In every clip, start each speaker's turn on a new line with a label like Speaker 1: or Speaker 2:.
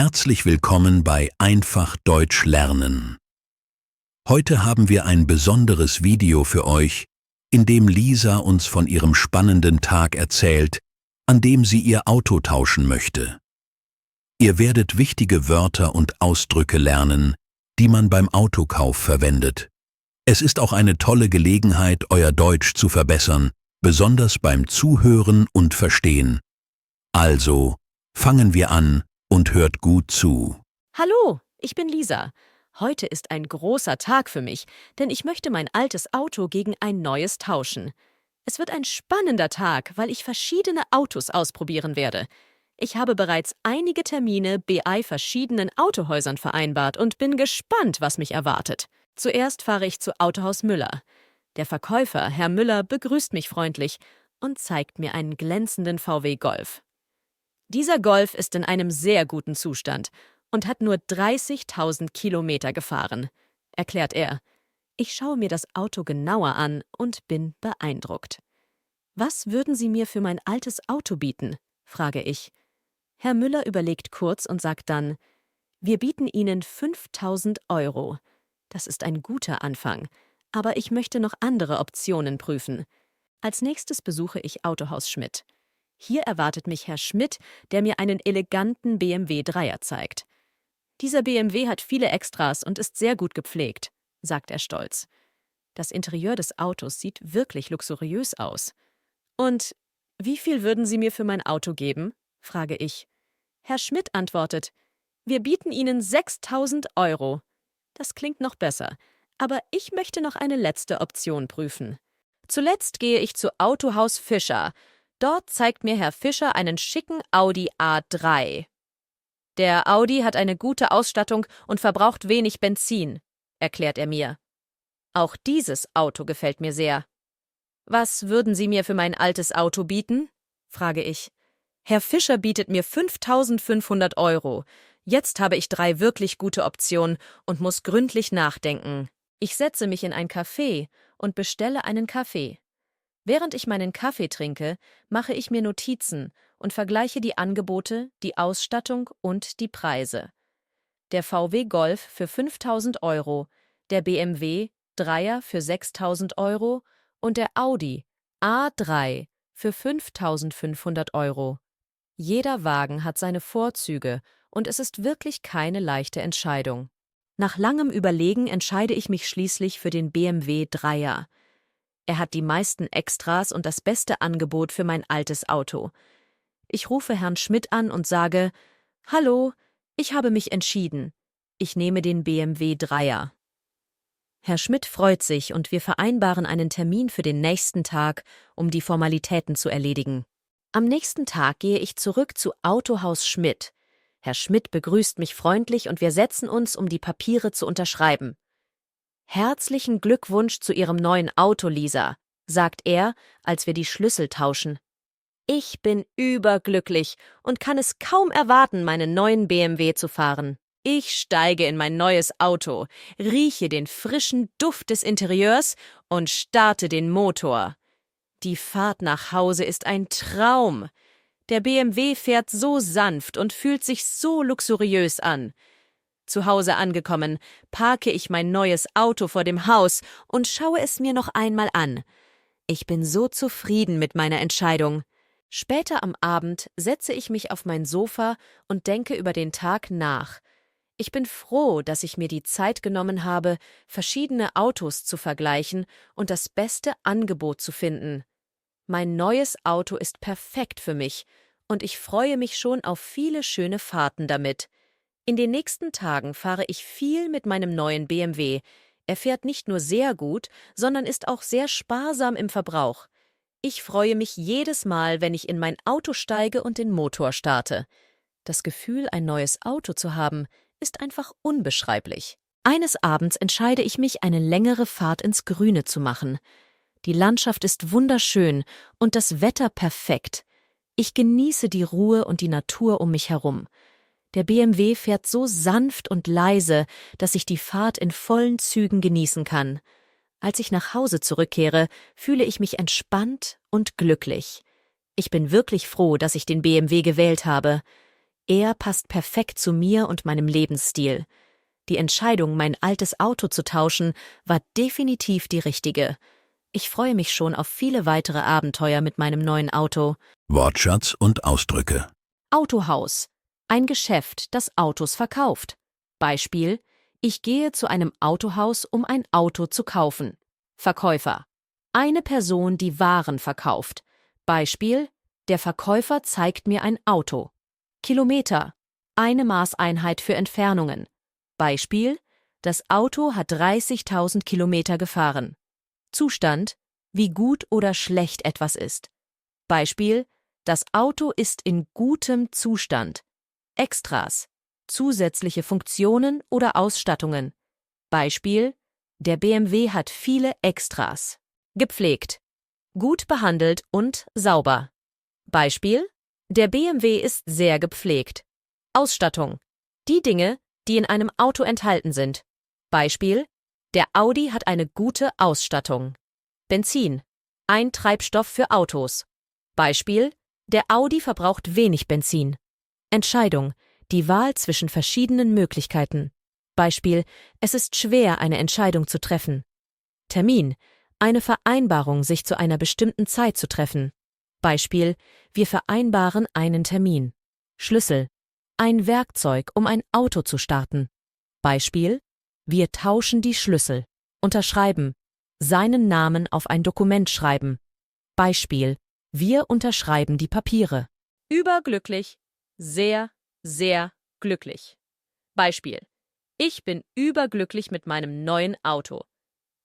Speaker 1: Herzlich willkommen bei Einfach Deutsch lernen. Heute haben wir ein besonderes Video für euch, in dem Lisa uns von ihrem spannenden Tag erzählt, an dem sie ihr Auto tauschen möchte. Ihr werdet wichtige Wörter und Ausdrücke lernen, die man beim Autokauf verwendet. Es ist auch eine tolle Gelegenheit, euer Deutsch zu verbessern, besonders beim Zuhören und Verstehen. Also, fangen wir an und hört gut zu.
Speaker 2: Hallo, ich bin Lisa. Heute ist ein großer Tag für mich, denn ich möchte mein altes Auto gegen ein neues tauschen. Es wird ein spannender Tag, weil ich verschiedene Autos ausprobieren werde. Ich habe bereits einige Termine bei verschiedenen Autohäusern vereinbart und bin gespannt, was mich erwartet. Zuerst fahre ich zu Autohaus Müller. Der Verkäufer, Herr Müller, begrüßt mich freundlich und zeigt mir einen glänzenden VW Golf. Dieser Golf ist in einem sehr guten Zustand und hat nur 30.000 Kilometer gefahren, erklärt er. Ich schaue mir das Auto genauer an und bin beeindruckt. Was würden Sie mir für mein altes Auto bieten? Frage ich. Herr Müller überlegt kurz und sagt dann: Wir bieten Ihnen 5.000 Euro. Das ist ein guter Anfang, aber ich möchte noch andere Optionen prüfen. Als nächstes besuche ich Autohaus Schmidt. Hier erwartet mich Herr Schmidt, der mir einen eleganten BMW 3er zeigt. Dieser BMW hat viele Extras und ist sehr gut gepflegt, sagt er stolz. Das Interieur des Autos sieht wirklich luxuriös aus. Und wie viel würden Sie mir für mein Auto geben? Frage ich. Herr Schmidt antwortet: Wir bieten Ihnen 6.000 Euro. Das klingt noch besser, aber ich möchte noch eine letzte Option prüfen. Zuletzt gehe ich zu Autohaus Fischer. Dort zeigt mir Herr Fischer einen schicken Audi A3. Der Audi hat eine gute Ausstattung und verbraucht wenig Benzin, erklärt er mir. Auch dieses Auto gefällt mir sehr. Was würden Sie mir für mein altes Auto bieten? Frage ich. Herr Fischer bietet mir 5.500 Euro. Jetzt habe ich 3 wirklich gute Optionen und muss gründlich nachdenken. Ich setze mich in ein Café und bestelle einen Kaffee. Während ich meinen Kaffee trinke, mache ich mir Notizen und vergleiche die Angebote, die Ausstattung und die Preise. Der VW Golf für 5.000 Euro, der BMW 3er für 6.000 Euro und der Audi A3 für 5.500 Euro. Jeder Wagen hat seine Vorzüge und es ist wirklich keine leichte Entscheidung. Nach langem Überlegen entscheide ich mich schließlich für den BMW 3er. Er hat die meisten Extras und das beste Angebot für mein altes Auto. Ich rufe Herrn Schmidt an und sage: Hallo, ich habe mich entschieden. Ich nehme den BMW 3er. Herr Schmidt freut sich und wir vereinbaren einen Termin für den nächsten Tag, um die Formalitäten zu erledigen. Am nächsten Tag gehe ich zurück zu Autohaus Schmidt. Herr Schmidt begrüßt mich freundlich und wir setzen uns, um die Papiere zu unterschreiben. Herzlichen Glückwunsch zu Ihrem neuen Auto, Lisa, sagt er, als wir die Schlüssel tauschen. Ich bin überglücklich und kann es kaum erwarten, meinen neuen BMW zu fahren. Ich steige in mein neues Auto, rieche den frischen Duft des Interieurs und starte den Motor. Die Fahrt nach Hause ist ein Traum. Der BMW fährt so sanft und fühlt sich so luxuriös an. Zu Hause angekommen, parke ich mein neues Auto vor dem Haus und schaue es mir noch einmal an. Ich bin so zufrieden mit meiner Entscheidung. Später am Abend setze ich mich auf mein Sofa und denke über den Tag nach. Ich bin froh, dass ich mir die Zeit genommen habe, verschiedene Autos zu vergleichen und das beste Angebot zu finden. Mein neues Auto ist perfekt für mich und ich freue mich schon auf viele schöne Fahrten damit. In den nächsten Tagen fahre ich viel mit meinem neuen BMW. Er fährt nicht nur sehr gut, sondern ist auch sehr sparsam im Verbrauch. Ich freue mich jedes Mal, wenn ich in mein Auto steige und den Motor starte. Das Gefühl, ein neues Auto zu haben, ist einfach unbeschreiblich. Eines Abends entscheide ich mich, eine längere Fahrt ins Grüne zu machen. Die Landschaft ist wunderschön und das Wetter perfekt. Ich genieße die Ruhe und die Natur um mich herum. Der BMW fährt so sanft und leise, dass ich die Fahrt in vollen Zügen genießen kann. Als ich nach Hause zurückkehre, fühle ich mich entspannt und glücklich. Ich bin wirklich froh, dass ich den BMW gewählt habe. Er passt perfekt zu mir und meinem Lebensstil. Die Entscheidung, mein altes Auto zu tauschen, war definitiv die richtige. Ich freue mich schon auf viele weitere Abenteuer mit meinem neuen Auto.
Speaker 1: Wortschatz und Ausdrücke.
Speaker 2: Autohaus. Ein Geschäft, das Autos verkauft. Beispiel: Ich gehe zu einem Autohaus, um ein Auto zu kaufen. Verkäufer. Eine Person, die Waren verkauft. Beispiel: Der Verkäufer zeigt mir ein Auto. Kilometer. Eine Maßeinheit für Entfernungen. Beispiel: Das Auto hat 30.000 Kilometer gefahren. Zustand: Wie gut oder schlecht etwas ist. Beispiel: Das Auto ist in gutem Zustand. Extras: Zusätzliche Funktionen oder Ausstattungen. Beispiel: Der BMW hat viele Extras. Gepflegt: Gut behandelt und sauber. Beispiel: Der BMW ist sehr gepflegt. Ausstattung: Die Dinge, die in einem Auto enthalten sind. Beispiel: Der Audi hat eine gute Ausstattung. Benzin: Ein Treibstoff für Autos. Beispiel: Der Audi verbraucht wenig Benzin. Entscheidung: Die Wahl zwischen verschiedenen Möglichkeiten. Beispiel: Es ist schwer, eine Entscheidung zu treffen. Termin: Eine Vereinbarung, sich zu einer bestimmten Zeit zu treffen. Beispiel: Wir vereinbaren einen Termin. Schlüssel: Ein Werkzeug, um ein Auto zu starten. Beispiel: Wir tauschen die Schlüssel. Unterschreiben: Seinen Namen auf ein Dokument schreiben. Beispiel: Wir unterschreiben die Papiere. Überglücklich. Sehr, sehr glücklich. Beispiel: Ich bin überglücklich mit meinem neuen Auto.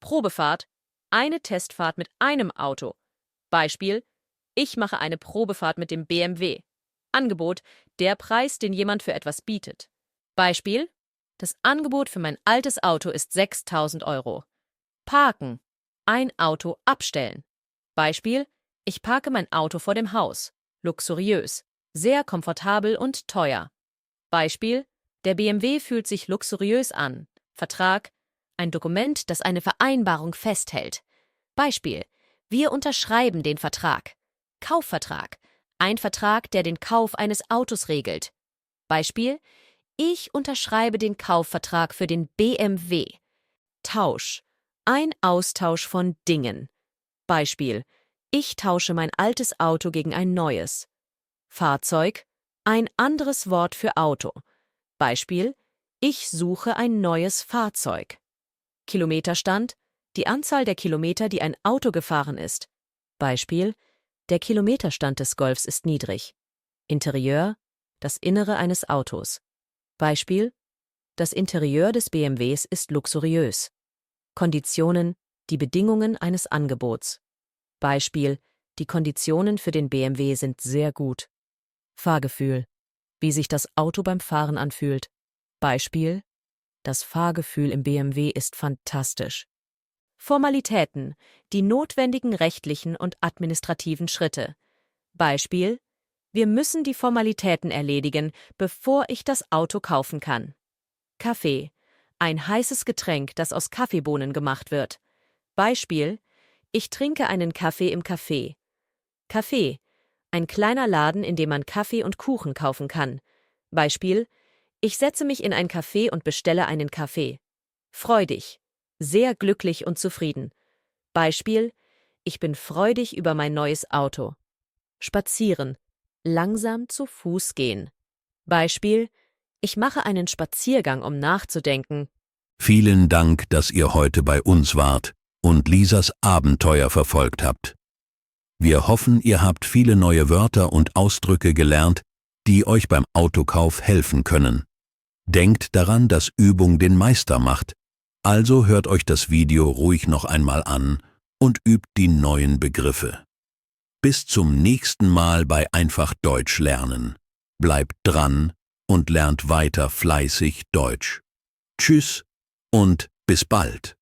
Speaker 2: Probefahrt: Eine Testfahrt mit einem Auto. Beispiel: Ich mache eine Probefahrt mit dem BMW. Angebot: Der Preis, den jemand für etwas bietet. Beispiel: Das Angebot für mein altes Auto ist 6.000 Euro. Parken: Ein Auto abstellen. Beispiel: Ich parke mein Auto vor dem Haus. Luxuriös. Sehr komfortabel und teuer. Beispiel: Der BMW fühlt sich luxuriös an. Vertrag: Ein Dokument, das eine Vereinbarung festhält. Beispiel: Wir unterschreiben den Vertrag. Kaufvertrag: Ein Vertrag, der den Kauf eines Autos regelt. Beispiel: Ich unterschreibe den Kaufvertrag für den BMW. Tausch: Ein Austausch von Dingen. Beispiel: Ich tausche mein altes Auto gegen ein neues. Fahrzeug: Ein anderes Wort für Auto. Beispiel: Ich suche ein neues Fahrzeug. Kilometerstand: Die Anzahl der Kilometer, die ein Auto gefahren ist. Beispiel: Der Kilometerstand des Golfs ist niedrig. Interieur: Das Innere eines Autos. Beispiel: Das Interieur des BMWs ist luxuriös. Konditionen: Die Bedingungen eines Angebots. Beispiel: Die Konditionen für den BMW sind sehr gut. Fahrgefühl: Wie sich das Auto beim Fahren anfühlt. Beispiel: Das Fahrgefühl im BMW ist fantastisch. Formalitäten: Die notwendigen rechtlichen und administrativen Schritte. Beispiel: Wir müssen die Formalitäten erledigen, bevor ich das Auto kaufen kann. Kaffee: Ein heißes Getränk, das aus Kaffeebohnen gemacht wird. Beispiel: Ich trinke einen Kaffee im Café. Café: Ein kleiner Laden, in dem man Kaffee und Kuchen kaufen kann. Beispiel: Ich setze mich in ein Café und bestelle einen Kaffee. Freudig: Sehr glücklich und zufrieden. Beispiel: Ich bin freudig über mein neues Auto. Spazieren: Langsam zu Fuß gehen. Beispiel: Ich mache einen Spaziergang, um nachzudenken.
Speaker 1: Vielen Dank, dass ihr heute bei uns wart und Lisas Abenteuer verfolgt habt. Wir hoffen, ihr habt viele neue Wörter und Ausdrücke gelernt, die euch beim Autokauf helfen können. Denkt daran, dass Übung den Meister macht. Also hört euch das Video ruhig noch einmal an und übt die neuen Begriffe. Bis zum nächsten Mal bei Einfach Deutsch lernen. Bleibt dran und lernt weiter fleißig Deutsch. Tschüss und bis bald.